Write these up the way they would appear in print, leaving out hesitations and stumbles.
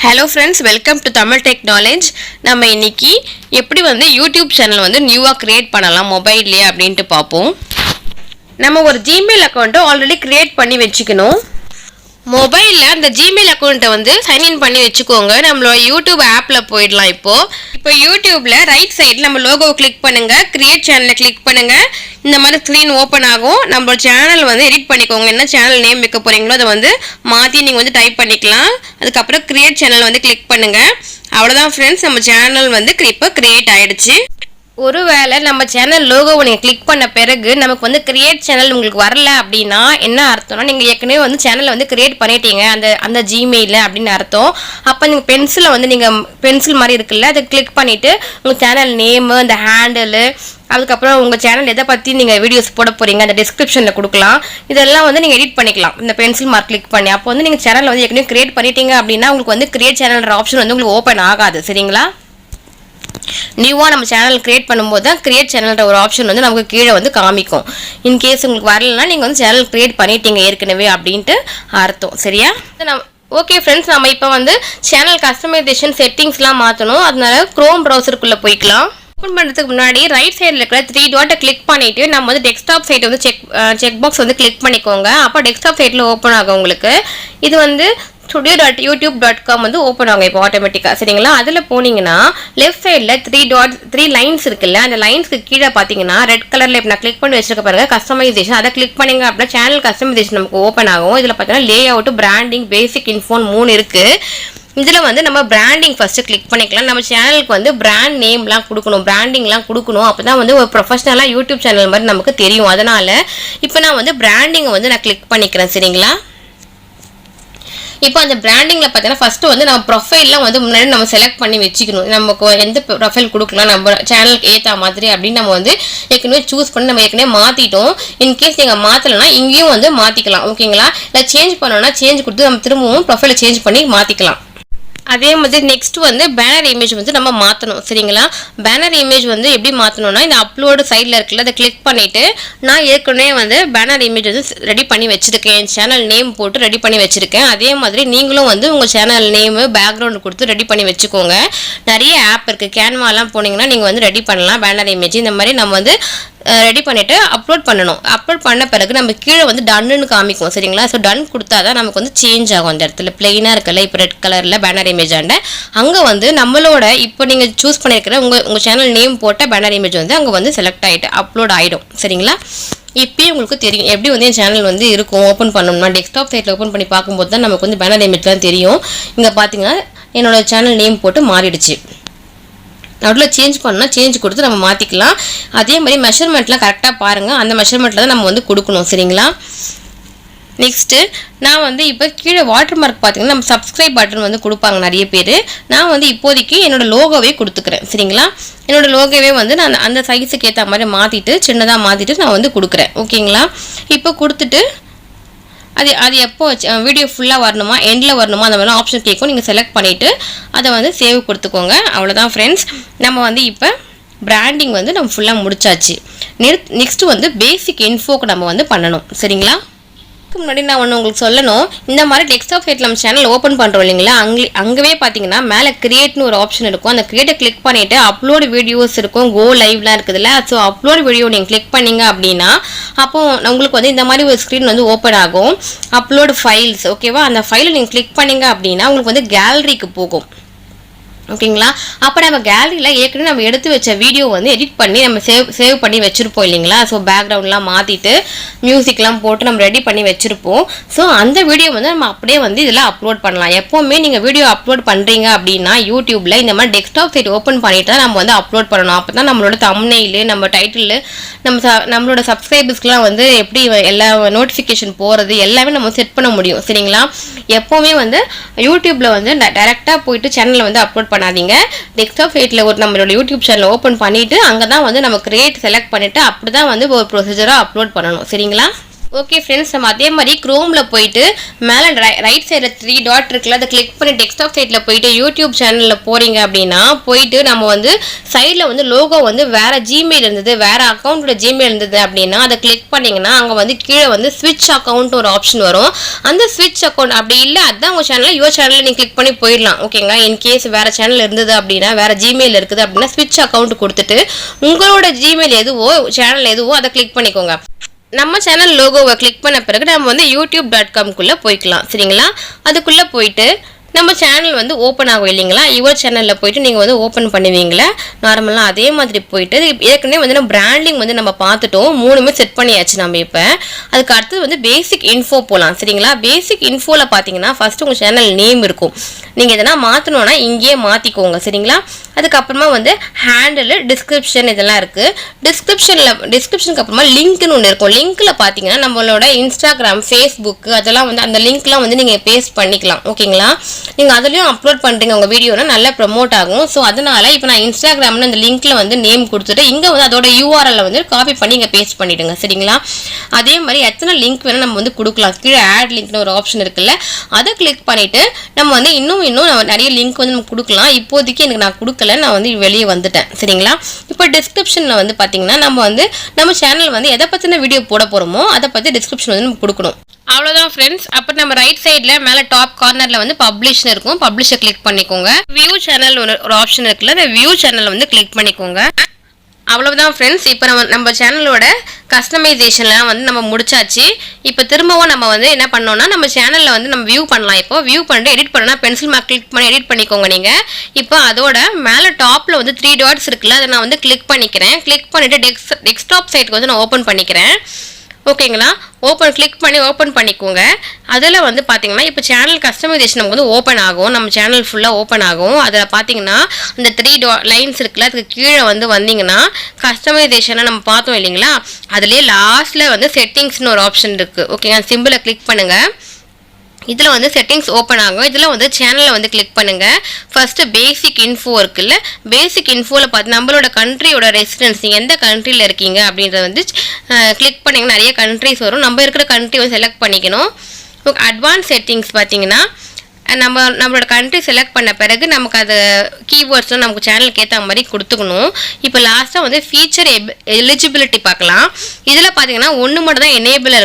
Hello friends, welcome to Tamil Tech Knowledge. நம்ம இன்னைக்கு எப்படி வந்து YouTube சேனல் வந்து நியூவா கிரியேட் பண்ணலாம் மொபைல்ல அப்படினு பாப்போம். நம்ம ஒரு Gmail அக்கவுண்ட் ஆல்ரெடி கிரியேட் பண்ணி வெச்சுக்கணும். மொபைல்ல அந்த Gmail அக்கவுண்ட வந்து சைன் இன் பண்ணி வெச்சுக்கோங்க. நம்மளோட YouTube ஆப்ல போய்டலாம் இப்போ. இப்போ YouTubeல ரைட் சைடுல நம்ம லோகோவை கிளிக் பண்ணுங்க, கிரியேட் சேனலை கிளிக் பண்ணுங்க. இந்த மாதிரி ஸ்கிரீன் ஓபன் ஆகும். நம்ம சேனல் வந்து எடிட் பண்ணிக்கோங்க. என்ன சேனல் நேம் வைக்க போறீங்களோ அதை வந்து மாத்தி நீங்க வந்து டைப் பண்ணிக்கலாம். அதுக்கு அப்புறம் கிரியேட் சேனல் வந்து கிளிக் பண்ணுங்க. அவ்வளவுதான் फ्रेंड्स, நம்ம சேனல் வந்து இப்போ கிரியேட் ஆயிடுச்சு. ஒருவேளை நம்ம சேனல் லோகோவை நீங்க கிளிக் பண்ண பிறகு நமக்கு வந்து கிரியேட் சேனல் உங்களுக்கு வரல அப்படின்னா என்ன அர்த்தம்னா நீங்க ஏற்கனவே வந்து சேனலை வந்து கிரியேட் பண்ணிட்டீங்க அந்த ஜிமெயில அப்படின்னு அர்த்தம். அப்ப நீங்க பென்சில் மாதிரி இருக்குல்ல அதை கிளிக் பண்ணிட்டு உங்க சேனல் நேம், அந்த ஹேண்டில், அதுக்கப்புறம் உங்க சேனல் எதை பத்தி நீங்க வீடியோஸ் போட போறீங்க அந்த டிஸ்கிரிப்ஷன்ல கொடுக்கலாம். இதெல்லாம் வந்து நீங்க எடிட் பண்ணிக்கலாம் இந்த பென்சில் மார்க் கிளிக் பண்ணி. அப்போ வந்து நீங்க சேனல் வந்து ஏற்கனவே கிரியேட் பண்ணிட்டீங்க அப்படின்னா உங்களுக்கு வந்து கிரியேட் சேனல் ஆப்ஷன் வந்து உங்களுக்கு ஓபன் ஆகாது. சரிங்களா? நியூவா நம்ம சேனல் கிரியேட் பண்ணும்போது தான் கிரியேட் சேனல்ன்ற ஒரு ஆப்ஷன் வந்து நமக்கு கீழே வந்து காமிக்கும். இன்கேஸ் உங்களுக்கு வரலன்னா நீங்கள் வந்து சேனல் கிரியேட் பண்ணிட்டீங்க ஏற்கனவே அப்படின்ட்டு அர்த்தம். சரியா? ஓகே ஃப்ரெண்ட்ஸ், நம்ம இப்போ வந்து சேனல் கஸ்டமைசேஷன் செட்டிங்ஸ்லாம் மாற்றணும். அதனால குரோம் ப்ரௌசருக்குள்ளே போய்க்கலாம். ஓப்பன் பண்ணுறதுக்கு முன்னாடி ரைட் சைடில் இருக்கிற 3 டாட்டை கிளிக் பண்ணிவிட்டு நம்ம வந்து டெஸ்க்டாப் சைட் வந்து செக் பாக்ஸ் வந்து கிளிக் பண்ணிக்கோங்க. அப்போ டெஸ்க்டாப் சைட்டில் ஓப்பன் ஆகும் உங்களுக்கு. இது வந்து studio.youtube.com வந்து ஓப்பன் ஆகும் இப்போ ஆட்டோமேட்டிக்காக. சரிங்களா? அதில் போனீங்கன்னா லெஃப்ட் சைடில் 3 லைன்ஸ் இருக்குல்ல, அந்த லைன்ஸ்க்கு கீழே பார்த்தீங்கன்னா ரெட் கலரில் இப்போ நான் கிளிக் பண்ணி வச்சிருக்க பாருங்க கஸ்டமைசேஷன். அதை கிளிக் பண்ணிங்க அப்படின்னா சேனல் கஸ்டமைசேஷன் நமக்கு ஓப்பன் ஆகும். இதில் பார்த்தீங்கன்னா லே அவுட், பிராண்டிங், பேசிக் இன்ஃபோன் 3 இருக்குது. இதில் வந்து நம்ம பிராண்டிங் ஃபஸ்ட்டு கிளிக் பண்ணிக்கலாம். நம்ம சேனலுக்கு வந்து பிராண்ட் நேம்லாம் கொடுக்கணும், பிராண்டிங்லாம் கொடுக்கணும். அப்போ தான் வந்து ஒரு ப்ரொஃபஷனலாக யூடியூப் சேனல் மாதிரி நமக்கு தெரியும். அதனால் இப்போ நான் வந்து பிராண்டிங்கை வந்து நான் கிளிக் பண்ணிக்கிறேன். சரிங்களா? இப்போ அந்த பிராண்டிங்கில் பார்த்தீங்கன்னா ஃபஸ்ட்டு வந்து நம்ம ப்ரொஃபைல்லாம் வந்து முன்னாடி நம்ம செலக்ட் பண்ணி வச்சுக்கணும். நமக்கு எந்த ப்ரொஃபைல் கொடுக்கலாம் நம்ம சேனலுக்கு ஏற்ற மாதிரி அப்படின்னு நம்ம வந்து ஏற்கனவே சூஸ் பண்ணி நம்ம ஏற்கனவே மாற்றிட்டோம். இன்கேஸ் நீங்கள் மாற்றலைன்னா இங்கேயும் வந்து மாற்றிக்கலாம். ஓகேங்களா? இல்லை சேஞ்ச் பண்ணோன்னா சேஞ்ச் கொடுத்து நம்ம திரும்பவும் ப்ரொஃபைலை சேஞ்ச் பண்ணி மாற்றிக்கலாம். அதே மாதிரி நெக்ஸ்ட் வந்து பேனர் இமேஜ் வந்து நம்ம மாற்றணும். சரிங்களா? பேனர் இமேஜ் வந்து எப்படி மாற்றணும்னா இந்த அப்லோடு சைடில் இருக்குல்ல அதை கிளிக் பண்ணிவிட்டு நான் ஏற்கனவே வந்து பேனர் இமேஜ் வந்து ரெடி பண்ணி வச்சுருக்கேன். என் சேனல் நேம் போட்டு ரெடி பண்ணி வச்சுருக்கேன். அதே மாதிரி நீங்களும் வந்து உங்கள் சேனல் நேமு பேக்ரவுண்டு கொடுத்து ரெடி பண்ணி வச்சுக்கோங்க. நிறைய ஆப் இருக்குது. கேன்வாலாம் போனீங்கன்னா நீங்கள் வந்து ரெடி பண்ணலாம் பேனர் இமேஜ். இந்த மாதிரி நம்ம வந்து ரெடி பண்ணிவிட்டு அப்லோட் பண்ணணும். அப்லோட் பண்ண பிறகு நம்ம கீழே வந்து டன்னுன்னு காமிக்கும். சரிங்களா? ஸோ டன் கொடுத்தா தான் நமக்கு வந்து சேஞ்ச் ஆகும். அந்த இடத்துல பிளெயினாக இருக்குல்ல இப்போ ரெட் கலரில் பேனர் இமேஜ் ஆண்ட அங்கே வந்து நம்மளோட இப்போ நீங்கள் சூஸ் பண்ணியிருக்கிற உங்கள் சேனல் நேம் போட்ட பேனர் இமேஜ் வந்து அங்கே வந்து செலக்ட் ஆகிட்டு அப்லோட் ஆகிடும். சரிங்களா? இப்போயே உங்களுக்கு தெரியும் எப்படி வந்து என் சேனல் வந்து இருக்கும். ஓப்பன் பண்ணணும்னா டெஸ்க்டாப் சைட்டில் ஓப்பன் பண்ணி பார்க்கும்போது தான் நமக்கு வந்து பேனர் இமேஜ்லாம் தெரியும். இங்கே பார்த்தீங்கன்னா என்னோடய சேனல் நேம் போட்டு மாறிடுச்சு. நடுவில் சேஞ்ச் பண்ணால் சேஞ்ச் கொடுத்து நம்ம மாற்றிக்கலாம். அதே மாதிரி மெஷர்மெண்ட்லாம் கரெக்டாக பாருங்கள். அந்த மெஷர்மெண்ட்டில் தான் நம்ம வந்து கொடுக்கணும். சரிங்களா? நெக்ஸ்ட்டு நான் வந்து இப்போ கீழே வாட்டர் மார்க் பார்த்தீங்கன்னா நம்ம சப்ஸ்கிரைப் பட்டன் வந்து கொடுப்பாங்க நிறைய பேர். நான் வந்து இப்போதைக்கு என்னோடய லோகோவே கொடுத்துக்கிறேன். சரிங்களா? என்னோடய லோகோவே வந்து நான் அந்த சைஸுக்கு ஏற்ற மாதிரி மாற்றிட்டு சின்னதாக மாற்றிட்டு நான் வந்து கொடுக்குறேன். ஓகேங்களா? இப்போ கொடுத்துட்டு அது எப்போ வீடியோ ஃபுல்லாக வரணுமா எண்டில் வரணுமா அந்த மாதிரிலாம் ஆப்ஷன் கேட்கும். நீங்கள் செலக்ட் பண்ணிவிட்டு அதை வந்து சேவ் கொடுத்துக்கோங்க. அவ்வளோதான் ஃப்ரெண்ட்ஸ், நம்ம வந்து இப்போ பிராண்டிங் வந்து நம்ம ஃபுல்லாக முடிச்சாச்சு. நெக்ஸ்ட்டு வந்து பேசிக் இன்ஃபோக்கு நம்ம வந்து பண்ணணும். சரிங்களா? முன்னாடி நான் ஒன்று உங்களுக்கு சொல்லணும். இந்த மாதிரி டெஸ்க்டாப் சைட்டில் நம்ம சேனல் ஓப்பன் பண்ணுறோம் இல்லைங்களா, அங்கேயே பார்த்தீங்கன்னா மேலே கிரியேட்னு ஒரு ஆப்ஷன் இருக்கும். அந்த கிரியேட்டை கிளிக் பண்ணிவிட்டு அப்லோடு வீடியோஸ் இருக்கும், கோ லைவ்லாம் இருக்குதுல்ல. ஸோ அப்லோடு வீடியோ நீங்கள் கிளிக் பண்ணிங்க அப்படின்னா அப்போது உங்களுக்கு வந்து இந்த மாதிரி ஒரு ஸ்க்ரீன் வந்து ஓப்பன் ஆகும். Upload files. ஓகேவா? அந்த ஃபைலை நீங்கள் கிளிக் பண்ணிங்க அப்படின்னா உங்களுக்கு வந்து கேலரிக்கு போகும். ஓகேங்களா? அப்போ நம்ம கேலரியில் ஏற்கனவே நம்ம எடுத்து வச்ச வீடியோ வந்து எடிட் பண்ணி நம்ம சேவ் பண்ணி வச்சுருப்போம் இல்லைங்களா. ஸோ பேக்ரவுண்ட்லாம் மாற்றிட்டு மியூசிக்லாம் போட்டு நம்ம ரெடி பண்ணி வச்சுருப்போம். ஸோ அந்த வீடியோ வந்து நம்ம அப்படியே வந்து இதில் அப்லோட் பண்ணலாம். எப்போவுமே நீங்கள் வீடியோ அப்லோட் பண்ணுறீங்க அப்படின்னா யூடியூப்பில் இந்த மாதிரி டெஸ்க்டாப் சைட் ஓப்பன் பண்ணிட்டு தான் நம்ம வந்து அப்லோட் பண்ணணும். அப்போ தான் நம்மளோட தம்ப்நெயில், நம்ம டைட்டில், நம்மளோட சப்ஸ்கிரைபர்ஸ்க்குலாம் வந்து எப்படி எல்லா நோட்டிஃபிகேஷன் போகிறது எல்லாமே நம்ம செட் பண்ண முடியும். சரிங்களா? எப்போவுமே வந்து யூடியூப்பில் வந்து டைரெக்டாக போயிட்டு சேனலில் வந்து அப்லோட் பண்ணாதீங்க. டெஸ்க்டாப் சைட்டில் ஒரு நம்மளோட யூடியூப் சேனல் ஓப்பன் பண்ணிவிட்டு அங்கே தான் வந்து நம்ம கிரியேட் செலக்ட் பண்ணிவிட்டு அப்படி தான் வந்து ஒரு ப்ரொசீஜராக அப்லோட் பண்ணணும். சரிங்களா? ஓகே ஃப்ரெண்ட்ஸ், நம்ம அதே மாதிரி க்ரோமில் போயிட்டு மேலே ரைட் சைடில் 3 டாட் இருக்குல்ல, அதை கிளிக் பண்ணி டெஸ்க்டாப் சைட்டில் போயிட்டு யூடியூப் சேனலில் போகிறீங்க அப்படின்னா போயிட்டு நம்ம வந்து சைடில் வந்து லோகோ வந்து வேறு ஜிமெயில் இருந்தது, வேறு அக்கௌண்ட்டோட ஜிமெயில் இருந்தது அப்படின்னா அதை கிளிக் பண்ணிங்கன்னா அங்கே வந்து கீழே வந்து ஸ்விட்ச் அக்கௌண்ட் ஒரு ஆப்ஷன் வரும். அந்த ஸ்விட்ச் அக்கௌண்ட் அப்படி இல்லை அதுதான் உங்கள் சேனலில் யுவர் சேனலில் நீங்கள் கிளிக் பண்ணி போயிடலாம். ஓகேங்களா, இன்கேஸ் வேறு சேனல் இருந்தது அப்படின்னா வேறு ஜிமெயில் இருக்குது அப்படின்னா ஸ்விட்ச் அக்கௌண்ட் கொடுத்துட்டு உங்களோட ஜிமெயில் எதுவோ சேனல் எதுவோ அதை கிளிக் பண்ணிக்கோங்க. நம்ம சேனல் லோகோவை கிளிக் பண்ண பிறகு நம்ம வந்து youtube.com போய்க்கலாம். சரிங்களா, அதுக்குள்ளே போயிட்டு நம்ம சேனல் வந்து ஓப்பன் ஆகும் இல்லைங்களா, யுவர் சேனலில் போயிட்டு நீங்கள் வந்து ஓப்பன் பண்ணுவீங்களா நார்மலாக அதே மாதிரி போயிட்டு ஏற்கனவே வந்து நம்ம பிராண்டிங் வந்து நம்ம பார்த்துட்டோம், 3மே செட் பண்ணியாச்சு. நம்ம இப்போ அதுக்கு அடுத்தது வந்து பேசிக் இன்ஃபோ போகலாம். சரிங்களா, பேசிக் இன்ஃபோவில் பார்த்தீங்கன்னா ஃபஸ்ட்டு உங்கள் சேனல் நேம் இருக்கும். நீங்கள் எதனா மாற்றணுன்னா இங்கேயே மாற்றிக்கோங்க. சரிங்களா, அதுக்கப்புறமா வந்து ஹேண்டில், டிஸ்கிரிப்ஷன் இதெல்லாம் இருக்குது. டிஸ்கிரிப்ஷனுக்கு அப்புறமா லிங்க்னு ஒன்று இருக்கும். லிங்க்கில் பார்த்தீங்கன்னா நம்மளோட இன்ஸ்டாகிராம், ஃபேஸ்புக்கு அதெல்லாம் வந்து அந்த லிங்க்லாம் வந்து நீங்கள் பேஸ்ட் பண்ணிக்கலாம். ஓகேங்களா, நீங்கள் அதுலேயும் அப்லோட் பண்ணுறீங்க உங்கள் வீடியோனா நல்லா ப்ரமோட் ஆகும். ஸோ அதனால் இப்போ நான் இன்ஸ்டாகிராமில் அந்த லிங்க்கில் வந்து நேம் கொடுத்துட்டு இங்கே வந்து அதோட யூஆர்எல்ல வந்து காப்பி பண்ணி இங்கே பேஸ்ட் பண்ணிவிடுங்க. சரிங்களா, அதே மாதிரி எத்தனை லிங்க் வேணால் நம்ம வந்து கொடுக்கலாம். கீழே ஆட் லிங்க்னு ஒரு ஆப்ஷன் இருக்குல்ல, அதை கிளிக் பண்ணிவிட்டு நம்ம வந்து இன்னும் நிறைய லிங்க் வந்து நம்ம கொடுக்கலாம். இப்போதைக்கு எனக்கு நான் கொடுக்கல, நான் வந்து வெளியே வந்துட்டேன். சரிங்களா, இப்போ டிஸ்கிரிப்ஷனில் வந்து பார்த்தீங்கன்னா நம்ம சேனல் வந்து எதை பற்றின வீடியோ போட போகிறோமோ அதை பற்றி டிஸ்கிரிப்ஷன் வந்து நம்ம கொடுக்கணும். அவ்வளோதான் ஃப்ரெண்ட்ஸ். அப்போ நம்ம ரைட் சைடில் மேலே டாப் கார்னரில் வந்து பப்ளிஷ்னு இருக்கும், பப்ளிஷை கிளிக் பண்ணிக்கோங்க. வியூ சேனல் ஒரு ஆப்ஷன் இருக்குல்ல, அந்த வியூ சேனல் வந்து கிளிக் பண்ணிக்கோங்க. அவ்வளவுதான் ஃப்ரெண்ட்ஸ். இப்போ நம்ம சேனலோட கஸ்டமைசேஷன்லாம் வந்து நம்ம முடிச்சாச்சு. இப்போ திரும்பவும் நம்ம வந்து என்ன பண்ணோம்னா நம்ம சேனலில் வந்து நம்ம வியூ பண்ணலாம். இப்போ வியூ பண்ணிட்டு எடிட் பண்ணால் பென்சில் மார்க் கிளிக் பண்ணி எடிட் பண்ணிக்கோங்க நீங்கள். இப்போ அதோட மேலே டாப்பில் வந்து 3 டாட்ஸ் இருக்குல்ல, அதை நான் வந்து கிளிக் பண்ணிக்கிறேன். கிளிக் பண்ணிவிட்டு டெஸ்க்டாப் சைட்டுக்கு வந்து நான் ஓப்பன் பண்ணிக்கிறேன். ஓகேங்களா, கிளிக் பண்ணி ஓப்பன் பண்ணிக்கோங்க. அதில் வந்து பார்த்தீங்கன்னா இப்போ சேனல் கஸ்டமைசேஷன் நமக்கு வந்து ஓப்பன் ஆகும். நம்ம சேனல் ஃபுல்லாக ஓப்பன் ஆகும். அதில் பார்த்தீங்கன்னா அந்த 3 லைன்ஸ் இருக்குல்ல, அதுக்கு கீழே வந்து வந்தீங்கன்னா கஸ்டமைசேஷனை நம்ம பார்த்தோம் இல்லைங்களா, அதுலேயே லாஸ்ட்டில் வந்து செட்டிங்ஸ்னு ஒரு ஆப்ஷன் இருக்குது. ஓகேங்க, சிம்பிளை கிளிக் பண்ணுங்கள். இதில் வந்து செட்டிங்ஸ் ஓப்பன் ஆகும். இதில் வந்து சேனலில் வந்து கிளிக் பண்ணுங்கள். ஃபஸ்ட்டு பேசிக் இன்ஃபோ இருக்குல்ல, பேசிக் இன்ஃபோவில் பார்த்து நம்மளோட கண்ட்ரியோட ரெசிடென்ஸ் நீங்கள் எந்த கண்ட்ரியில் இருக்கீங்க அப்படின்றத வந்து கிளிக் பண்ணிங்கன்னா நிறைய கண்ட்ரிஸ் வரும். நம்ம இருக்கிற கண்ட்ரி வந்து செலக்ட் பண்ணிக்கணும். அட்வான்ஸ் செட்டிங்ஸ் பார்த்தீங்கன்னா நம்மளோட கண்ட்ரி செலக்ட் பண்ண பிறகு நமக்கு அது கீவேர்ட்ஸ்லாம் நமக்கு சேனலுக்கு ஏற்ற மாதிரி கொடுத்துக்கணும். இப்போ லாஸ்ட்டாக வந்து ஃபீச்சர் எலிஜிபிலிட்டி பார்க்கலாம். இதில் பார்த்தீங்கன்னா ஒன்று மட்டும் தான் எனேபிள்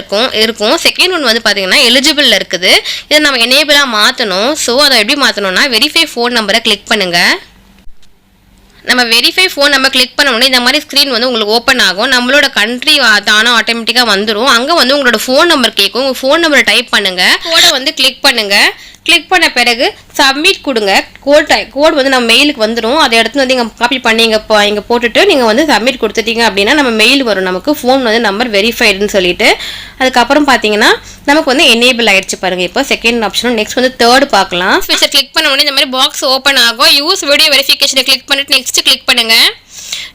இருக்கும். செகண்ட் ஒன்று வந்து பார்த்தீங்கன்னா எலிஜிபிள் இருக்குது. இதை நம்ம எனேபிளாக மாற்றணும். ஸோ அதை எப்படி மாற்றணும்னா வெரிஃபை ஃபோன் நம்பரை கிளிக் பண்ணுங்கள். நம்ம வெரிஃபை ஃபோன் நம்பர் கிளிக் பண்ணோம்னா இந்த மாதிரி ஸ்க்ரீன் வந்து உங்களுக்கு ஓப்பன் ஆகும். நம்மளோட கண்ட்ரி தானே ஆட்டோமேட்டிக்காக வந்துடும். அங்கே வந்து உங்களோட ஃபோன் நம்பர் கேட்கும். உங்கள் ஃபோன் நம்பரை டைப் பண்ணுங்கள், கோடை வந்து கிளிக் பண்ணுங்கள். கிளிக் பண்ண பிறகு சப்மிட் கொடுங்க. கோட் வந்து நம்ம மெயிலுக்கு வந்துடும். அதை எடுத்து வந்து இங்கே காப்பி பண்ணி இங்கே போட்டுட்டு நீங்கள் வந்து சப்மிட் கொடுத்துட்டீங்க அப்படின்னா நம்ம மெயில் வரும், நமக்கு ஃபோன் வந்து நம்பர் வெரிஃபைடுன்னு சொல்லிட்டு. அதுக்கப்புறம் பார்த்தீங்கன்னா நமக்கு வந்து எனேபிள் ஆயிடுச்சு பாருங்கள். இப்போ செகண்ட் ஆப்ஷனும் நெக்ஸ்ட் வந்து தேர்ட் பார்க்கலாம். ஸ்விட்சை கிளிக் பண்ண உடனே இந்த மாதிரி பாக்ஸ் ஓப்பன் ஆகும். யூஸ் வீடியோ வெரிஃபிகேஷனை கிளிக் பண்ணிட்டு நெக்ஸ்ட் கிளிக் பண்ணுங்கள்.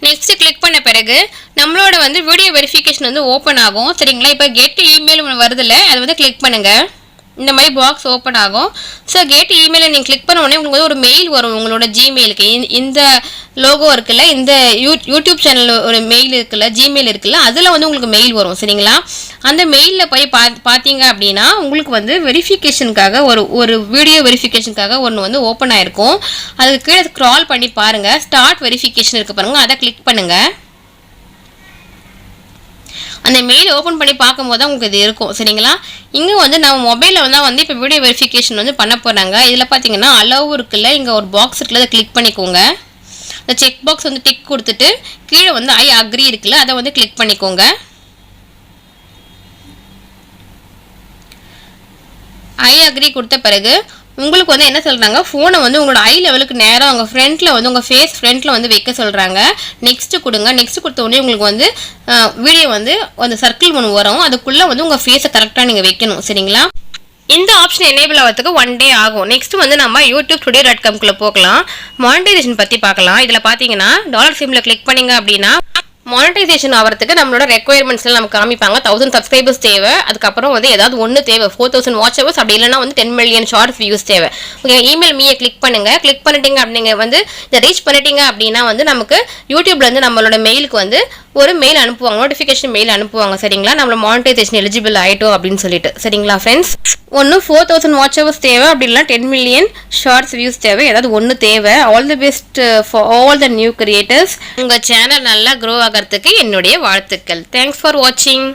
நெக்ஸ்ட் கிளிக் பண்ண பிறகு நம்மளோட வந்து வீடியோ வெரிஃபிகேஷன் வந்து ஓப்பன் ஆகும். சரிங்களா, இப்போ கெட் இமெயில் வருதுல்ல, அதை வந்து கிளிக் பண்ணுங்கள். இந்த மாதிரி பாக்ஸ் ஓப்பன் ஆகும். ஸோ கெட் இமெயிலை நீங்கள் கிளிக் பண்ண உடனே உங்களுக்கு வந்து ஒரு மெயில் வரும் உங்களோட ஜிமெயிலுக்கு. இந்த லோகோ இருக்குல்ல, இந்த யூடியூப் சேனல் ஒரு மெயில் இருக்குல்ல, ஜிமெயில் இருக்குல்ல, அதில் வந்து உங்களுக்கு மெயில் வரும். சரிங்களா, அந்த மெயிலில் போய் பார்த்தீங்க அப்படின்னா உங்களுக்கு வந்து வெரிஃபிகேஷனுக்காக ஒரு வீடியோ வெரிஃபிகேஷனுக்காக ஒன்று வந்து ஓப்பன் ஆகிருக்கும். அதுக்கு கீழே ஸ்க்ரால் பண்ணி பாருங்கள், ஸ்டார்ட் வெரிஃபிகேஷன் இருக்குது பாருங்கள், அதை கிளிக் பண்ணுங்கள். அந்த மெயில் ஓப்பன் பண்ணி பார்க்கும்போது தான் உங்களுக்கு இது இருக்கும். சரிங்களா, இங்கே வந்து நம்ம மொபைலில் வந்து இப்போ வீடியோ வெரிஃபிகேஷன் வந்து பண்ண போகிறாங்க. இதில் பார்த்தீங்கன்னா அலோவ் இருக்குல்ல, இங்கே ஒரு பாக்ஸ் இருக்குல்ல, அதை கிளிக் பண்ணிக்கோங்க. இந்த செக் பாக்ஸ் வந்து டிக் கொடுத்துட்டு கீழே வந்து ஐ அக்ரி இருக்குல்ல, அதை வந்து கிளிக் பண்ணிக்கோங்க. ஐ அக்ரி கொடுத்த பிறகு உங்களுக்கு வந்து என்ன சொல்கிறாங்க, ஃபோனை வந்து உங்களோட ஐ லெவலுக்கு நேராக உங்கள் ஃப்ரண்ட்டில் வந்து உங்கள் ஃபேஸ் ஃப்ரண்ட்டில் வந்து வைக்க சொல்கிறாங்க. நெக்ஸ்ட்டு கொடுங்க. நெக்ஸ்ட் கொடுத்த உடனே உங்களுக்கு வந்து வீடியோ வந்து அந்த சர்க்கிள் ஒன்று வரும். அதுக்குள்ளே வந்து உங்கள் ஃபேஸை கரெக்டாக நீங்கள் வைக்கணும். சரிங்களா, இந்த ஆப்ஷன் எனேபிள் ஆகிறதுக்கு 1 டே ஆகும். நெக்ஸ்ட் வந்து நம்ம youtube.com போகலாம். மானிட்டைசேஷன் பற்றி பார்க்கலாம். இதில் பார்த்தீங்கன்னா $சிம்பிளை கிளிக் பண்ணிங்க அப்படின்னா மானிட்டைசேஷன் ஆகிறதுக்கு நம்மளோட ரெக்குயர்மெண்ட்ஸ்லாம் நமக்கு காமிப்பாங்க. 1000 சப்ஸ்கிரைபர்ஸ் தேவை, அதுக்கப்புறம் வந்து ஏதாவது ஒன்று தேவை, 4000 வாட்ச் ஹவர்ஸ், அப்படி இல்லைனா வந்து 10 மில்லியன் ஷார்ட் வியூஸ் தேவை. ஓகே, இமெயில் மீயை கிளிக் பண்ணுங்கள். கிளிக் பண்ணிட்டீங்க அப்படிங்க வந்து இதை ரீச் பண்ணிட்டீங்க அப்படின்னா வந்து நமக்கு யூடியூப்லேருந்து நம்மளோட மெயிலுக்கு வந்து ஒரு மெயில் அனுப்புவாங்க, நோட்டிஃபிகேஷன் மெயில் அனுப்புவாங்க சரிங்களா, நம்மள மானிட்டைசேஷன் எலிஜிபிள் ஆகிட்டோம் அப்படின்னு சொல்லிட்டு சரிங்களா ஃப்ரெண்ட்ஸ். ஒன்று 4000 வாட்ச் ஹவர்ஸ் தேவை, அப்படி இல்லைனா 10 மில்லியன் ஷார்ட்ஸ் வியூஸ் தேவை, ஏதாவது ஒன்று தேவை. All the best for all the new creators. உங்கள் சேனல் நல்லா க்ரோ ஆகிறதுக்கு என்னுடைய வாழ்த்துக்கள். தேங்க்ஸ் ஃபார் வாட்சிங்.